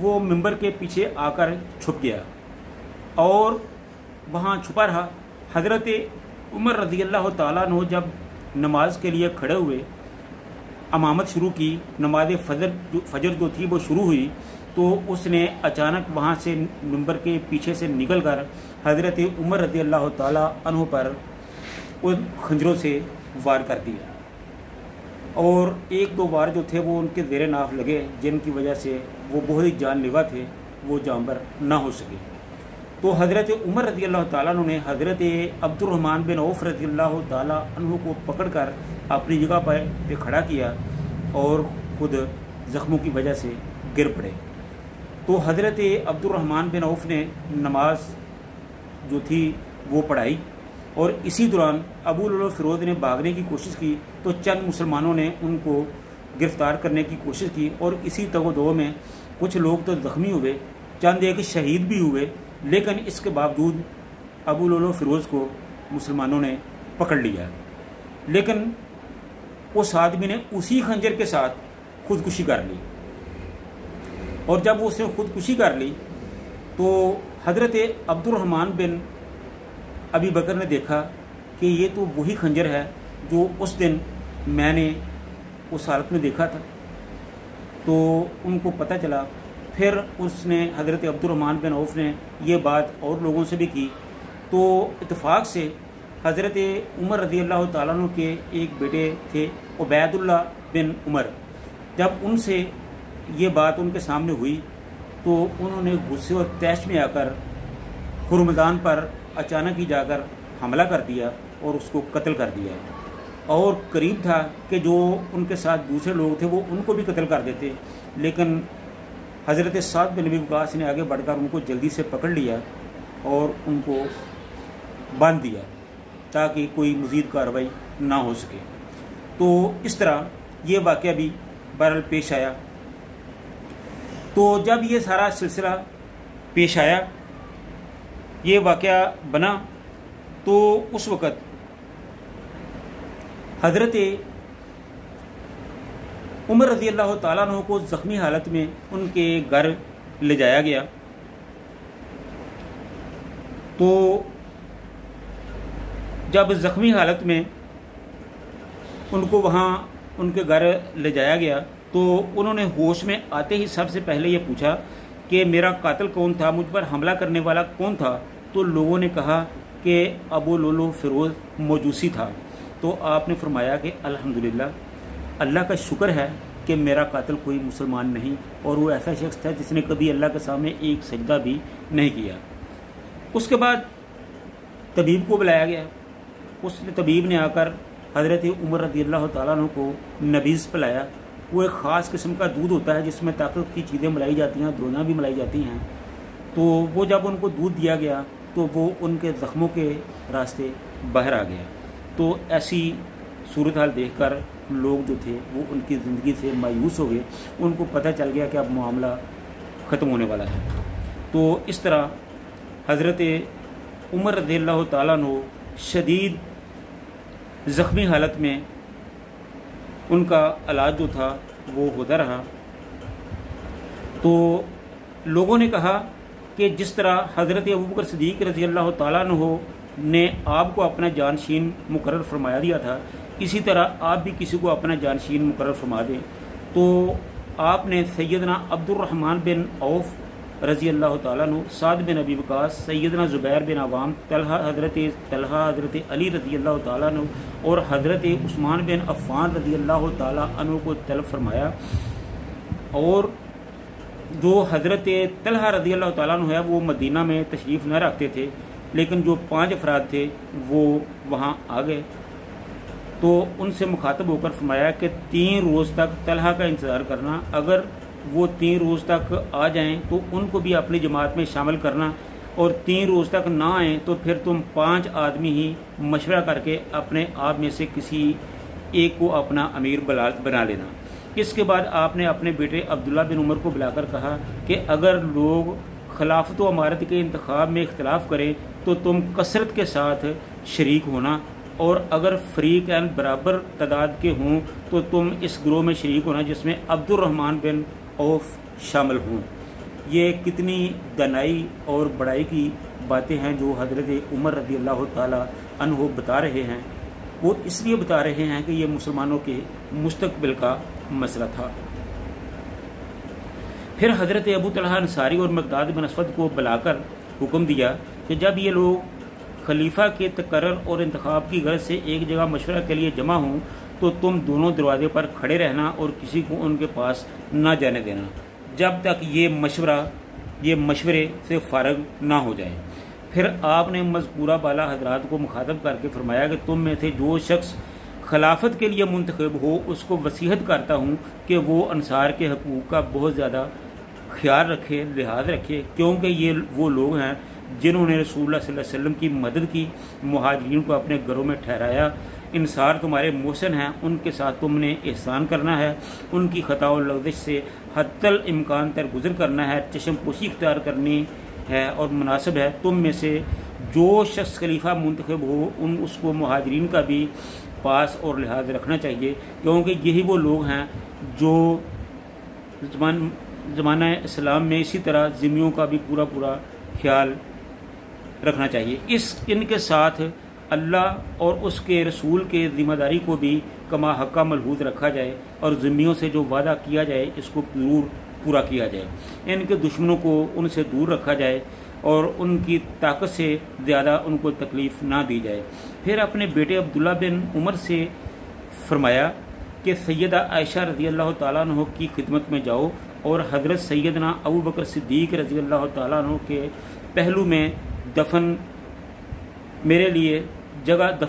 وہ ممبر کے پیچھے آ کر چھپ گیا اور وہاں چھپا رہا۔ حضرت عمر رضی اللہ تعالیٰ عنہ جب نماز کے لیے کھڑے ہوئے، امامت شروع کی، نماز فجر جو تھی وہ شروع ہوئی، تو اس نے اچانک وہاں سے ممبر کے پیچھے سے نکل کر حضرت عمر رضی اللہ تعالیٰ عنہ پر ان خنجروں سے وار کر دیا، اور ایک دو وار جو تھے وہ ان کے زیر ناف لگے، جن کی وجہ سے وہ بہت ہی جان لیوا تھے، وہ جانبر نہ ہو سکے۔ تو حضرت عمر رضی اللہ تعالیٰ عنہ نے حضرت عبد الرحمن بن عوف رضی اللہ تعالیٰ عنہ کو پکڑ کر اپنی جگہ پہ کھڑا کیا اور خود زخموں کی وجہ سے گر پڑے۔ تو حضرت عبد الرحمن بن عوف نے نماز جو تھی وہ پڑھائی، اور اسی دوران ابو لؤلؤ فیروز نے بھاگنے کی کوشش کی، تو چند مسلمانوں نے ان کو گرفتار کرنے کی کوشش کی، اور اسی تگ و دو میں کچھ لوگ تو زخمی ہوئے، چند ایک شہید بھی ہوئے، لیکن اس کے باوجود ابو لؤلؤ فیروز کو مسلمانوں نے پکڑ لیا، لیکن اس آدمی نے اسی خنجر کے ساتھ خودکشی کر لی، اور جب اس نے خودکشی کر لی تو حضرت عبد الرحمن بن ابی بکر نے دیکھا کہ یہ تو وہی خنجر ہے جو اس دن میں نے اس حالت میں دیکھا تھا، تو ان کو پتہ چلا۔ پھر اس نے حضرت عبد الرحمن بن عوف نے یہ بات اور لوگوں سے بھی کی، تو اتفاق سے حضرت عمر رضی اللہ تعالیٰ عنہ کے ایک بیٹے تھے عبید اللہ بن عمر، جب ان سے یہ بات ان کے سامنے ہوئی تو انہوں نے غصے اور طیش میں آ کر ہرمزان پر اچانک ہی جا کر حملہ کر دیا اور اس کو قتل کر دیا، اور قریب تھا کہ جو ان کے ساتھ دوسرے لوگ تھے وہ ان کو بھی قتل کر دیتے، لیکن حضرت سعد بن ابی وقاص نے آگے بڑھ کر ان کو جلدی سے پکڑ لیا اور ان کو باندھ دیا تاکہ کوئی مزید کارروائی نہ ہو سکے۔ تو اس طرح یہ واقعہ بھی بہرحال پیش آیا۔ تو جب یہ سارا سلسلہ پیش آیا، یہ واقعہ بنا، تو اس وقت حضرت عمر رضی اللہ تعالیٰ عنہ کو زخمی حالت میں ان کے گھر لے جایا گیا۔ تو جب زخمی حالت میں ان کو وہاں ان کے گھر لے جایا گیا تو انہوں نے ہوش میں آتے ہی سب سے پہلے یہ پوچھا کہ میرا قاتل کون تھا، مجھ پر حملہ کرنے والا کون تھا؟ تو لوگوں نے کہا کہ ابو لؤلؤ فیروز مجوسی تھا۔ تو آپ نے فرمایا کہ الحمدللہ، اللہ کا شکر ہے کہ میرا قاتل کوئی مسلمان نہیں، اور وہ ایسا شخص تھا جس نے کبھی اللہ کے سامنے ایک سجدہ بھی نہیں کیا۔ اس کے بعد طبیب کو بلایا گیا، طبیب نے آ کر حضرت عمر رضی اللہ تعالیٰ عنہ کو نبیذ پلایا۔ وہ ایک خاص قسم کا دودھ ہوتا ہے جس میں طاقت کی چیزیں ملائی جاتی ہیں، دوائیاں بھی ملائی جاتی ہیں۔ تو وہ جب ان کو دودھ دیا گیا تو وہ ان کے زخموں کے راستے باہر آ گیا۔ تو ایسی صورتحال دیکھ کر لوگ جو تھے وہ ان کی زندگی سے مایوس ہو گئے، ان کو پتہ چل گیا کہ اب معاملہ ختم ہونے والا ہے۔ تو اس طرح حضرت عمر رضی اللہ تعالیٰ عنہ شدید زخمی حالت میں ان کا علاج جو تھا وہ ہوتا رہا۔ تو لوگوں نے کہا کہ جس طرح حضرت ابوبکر صدیق رضی اللہ تعالیٰ عنہ نے آپ کو اپنا جانشین مقرر فرمایا دیا تھا، اسی طرح آپ بھی کسی کو اپنا جانشین مقرر فرما دیں۔ تو آپ نے سیدنا عبد الرحمن بن عوف رضی اللہ تعالیٰ عنہ، سعد بن ابی وقاص، سیدنا زبیر بن عوام، حضرت علی رضی اللہ تعالیٰ عنہ اور حضرت عثمان بن عفان رضی اللہ تعالیٰ عنہ کو طلب فرمایا۔ اور جو حضرت طلحہ رضی اللہ تعالیٰ عنہ ہے وہ مدینہ میں تشریف نہ رکھتے تھے، لیکن جو 5 افراد تھے وہ وہاں آ گئے۔ تو ان سے مخاطب ہو کر فرمایا کہ 3 روز تک طلحہ کا انتظار کرنا، اگر وہ 3 روز تک آ جائیں تو ان کو بھی اپنی جماعت میں شامل کرنا، اور 3 روز تک نہ آئیں تو پھر تم 5 آدمی ہی مشورہ کر کے اپنے آپ میں سے کسی ایک کو اپنا امیر بنا لینا۔ اس کے بعد آپ نے اپنے بیٹے عبداللہ بن عمر کو بلا کر کہا کہ اگر لوگ خلافت و امارت کے انتخاب میں اختلاف کریں تو تم کثرت کے ساتھ شریک ہونا، اور اگر فریقین برابر تعداد کے ہوں تو تم اس گروہ میں شریک ہونا جس میں عبد الرحمن بن عوف شامل ہوں۔ یہ کتنی دانائی اور بڑائی کی باتیں ہیں جو حضرت عمر رضی اللہ تعالیٰ عنہ بتا رہے ہیں. وہ اس لیے بتا رہے ہیں کہ یہ مسلمانوں کے مستقبل کا مسئلہ تھا. پھر حضرت ابو طلحہ انصاری اور مقداد بن اسود کو بلا کر حکم دیا کہ جب یہ لوگ خلیفہ کے تقرر اور انتخاب کی غرض سے ایک جگہ مشورہ کے لیے جمع ہوں تو تم دونوں دروازے پر کھڑے رہنا اور کسی کو ان کے پاس نہ جانے دینا جب تک یہ مشورے سے فارغ نہ ہو جائے. پھر آپ نے مذکورہ بالا حضرات کو مخاطب کر کے فرمایا کہ تم میں سے جو شخص خلافت کے لیے منتخب ہو اس کو وصیت کرتا ہوں کہ وہ انصار کے حقوق کا بہت زیادہ خیال رکھے، لحاظ رکھے، کیونکہ یہ وہ لوگ ہیں جنہوں نے رسول اللہ صلی اللہ علیہ وسلم کی مدد کی، مہاجرین کو اپنے گھروں میں ٹھہرایا. انصار تمہارے محسن ہیں، ان کے ساتھ تم نے احسان کرنا ہے، ان کی خطا و لغزش سے حتی الامکان گزر کرنا ہے، چشم پوشی اختیار کرنی ہے اور مناسب ہے. تم میں سے جو شخص خلیفہ منتخب ہو اس کو مہاجرین کا بھی پاس اور لحاظ رکھنا چاہیے، کیونکہ یہی وہ لوگ ہیں جو زمانہ اسلام میں اسی طرح ذمیوں کا بھی پورا خیال رکھنا چاہیے. ان کے ساتھ اللہ اور اس کے رسول کے ذمہ داری کو بھی کما حقہ ملحوظ رکھا جائے اور ذمیوں سے جو وعدہ کیا جائے اس کو ضرور پورا کیا جائے. ان کے دشمنوں کو ان سے دور رکھا جائے اور ان کی طاقت سے زیادہ ان کو تکلیف نہ دی جائے. پھر اپنے بیٹے عبداللہ بن عمر سے فرمایا کہ سیدہ عائشہ رضی اللہ تعالیٰ عنہ کی خدمت میں جاؤ اور حضرت سیدنا ابو بکر صدیق رضی اللہ تعالیٰ عنہ کے پہلو میں دفن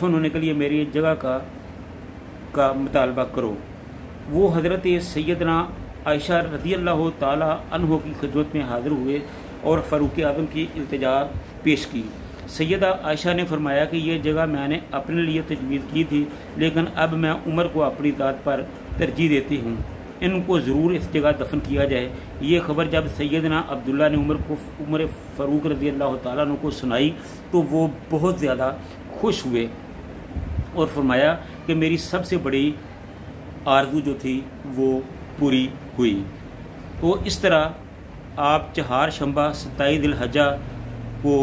ہونے کے لیے میری جگہ کا مطالبہ کرو. وہ حضرت سیدنا عائشہ رضی اللہ تعالیٰ عنہ کی خدمت میں حاضر ہوئے اور فاروق اعظم کی التجا پیش کی. سیدہ عائشہ نے فرمایا کہ یہ جگہ میں نے اپنے لیے تجویز کی تھی، لیکن اب میں عمر کو اپنی ذات پر ترجیح دیتی ہوں، ان کو ضرور اس جگہ دفن کیا جائے. یہ خبر جب سیدنا عبداللہ نے عمر فاروق رضی اللہ تعالیٰ عنہ کو سنائی تو وہ بہت زیادہ خوش ہوئے اور فرمایا کہ میری سب سے بڑی آرزو جو تھی وہ پوری ہوئی. تو اس طرح آپ 4 شنبہ 27 ذی الحجہ کو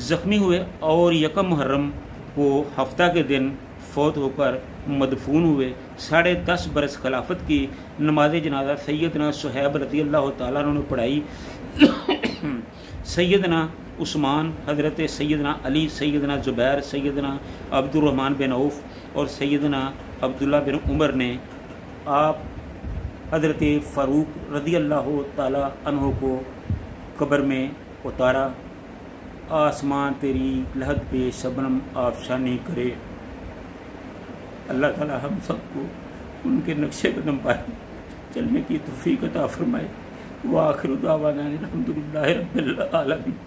زخمی ہوئے اور 1 محرم کو ہفتہ کے دن فوت ہو کر مدفون ہوئے. 10.5 برس خلافت کی نماز جنازہ سیدنا صہیب رضی اللہ تعالیٰ عنہ نے پڑھائی. سیدنا عثمان، حضرت سیدنا علی، سیدنا زبیر، سیدنا عبد الرحمن بن عوف اور سیدنا عبداللہ بن عمر نے آپ حضرت فاروق رضی اللہ تعالیٰ عنہ کو قبر میں اتارا. آسمان تیری لحد پہ شبنم آفشانی کرے. اللہ تعالیٰ ہم سب کو ان کے نقشے قدم پر چلنے کی توفیق عطا فرمائے. وآخر دعوانا الحمدللہ رب العالمین.